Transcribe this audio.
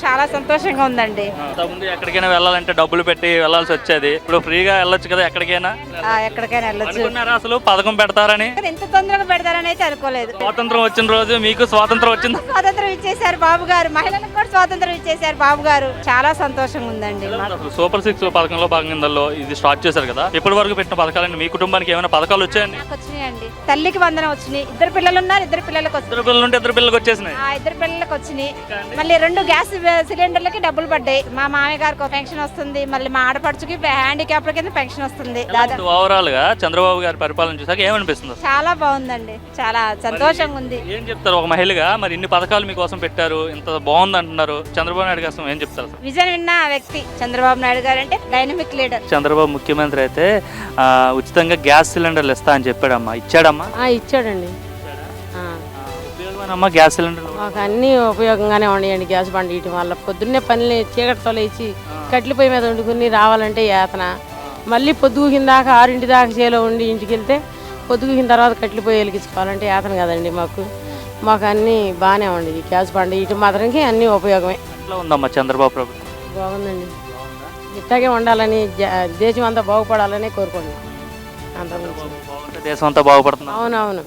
చాలా సంతోషంగా ఉందండి. ముందు ఎక్కడికైనా వెళ్ళాలంటే డబ్బులు పెట్టి వెళ్ళాల్సి వచ్చేది, ఇప్పుడు ఫ్రీగా వెళ్ళొచ్చు కదా ఎక్కడికైనా. ఎక్కడికైనా వెళ్ళొచ్చు. అనుకున్నారా అసలు పథకం పెడతారని? ఎంత తొందరగా పెడతారని అయితే అనుకోలేదు. స్వాతంత్రం వచ్చిన రోజు మీకు స్వాతంత్రం వచ్చింది, స్వాతంత్రం ఇచ్చేసారు బాబు గారు, మహిళలకు కూడా స్వాతంత్రం ఇచ్చేసారు బాబు గారు. చాలా సంతోషంగా ఉందండి. అసలు సూపర్ 6 పథకంలో భాగంగా ఇది స్టార్ట్ చేశారు కదా, ఇప్పటి వరకు పెట్టిన పథకాలండి మీ కుటుంబానికి ఏమైనా పథకాలు వచ్చాయండి? వచ్చినాయండి. తల్లికి వందనం వచ్చినాయి. 2 పిల్లలు ఉన్నారు, 2 పిల్లలకు వచ్చినాయి. 2 పిల్లలు ఉంటే 2 పిల్లలకు వచ్చేసినాయి. 2 పిల్లలకు వచ్చినాయి. మళ్ళీ 2 గ్యాస్ సిలిండర్లకి డబ్బులు పడ్డాయి. మా మామయ్య గారికి పెన్షన్ వస్తుంది, మళ్ళీ మా ఆడపడుచుకి హ్యాండిక్యాప్ కింద పెన్షన్ వస్తుంది. ఓవరాల్ గా చంద్రబాబు గారి పరిపాలన చూసాక ఏమనిపిస్తుంది? చాలా బాగుందండి, చాలా సంతోషంగా ఉంది. ఏం చెప్తారు ఒక మహిళగా? మరి ఇన్ని పథకాలు మీకోసం పెట్టారు, ఇంత బాగుంది అంటున్నారు, చంద్రబాబు నాయుడు గారు ఏం చెప్తారు? విజన్ విన్న వ్యక్తి చంద్రబాబు నాయుడు గారు అంటే డైనమిక్ లీడర్. చంద్రబాబు ముఖ్యమంత్రి అయితే ఉచితంగా గ్యాస్ సిలిండర్లు ఇస్తా అని చెప్పాడమ్మా, ఇచ్చాడమ్మా? ఇచ్చాడండి. ఉపయోగమేనమ్మా గ్యాస్ సిలిండర్? మాకు అన్ని ఉపయోగంగానే ఉన్నాయండి. గ్యాస్ బండి ఇయటం వల్ల పొద్దున్నే పనులు చీకటితో లేచి కట్ల పొయ్యి మీద వండుకుని రావాలంటే యాతన. మళ్ళీ పొద్దుగిన దాకా 6 దాకా చేలో ఉండి ఇంటికి వెళ్తే పొద్దుగిన తర్వాత కట్ల పొయ్యి వెలిగించుకోవాలంటే యాతన కదండి మాకు అన్నీ బాగానే ఉండి గ్యాస్ బండి ఇటు మాత్రంకి అన్నీ ఉపయోగమే. ఎట్లా ఉందమ్మా చంద్రబాబు ప్రభుత్వం? బాగుందండి. ఇట్లాగే ఉండాలని దేశం అంతా బాగుపడాలని కోరుకోండి. అంత దేశం అంతా బాగుపడుతుంది. అవునవును.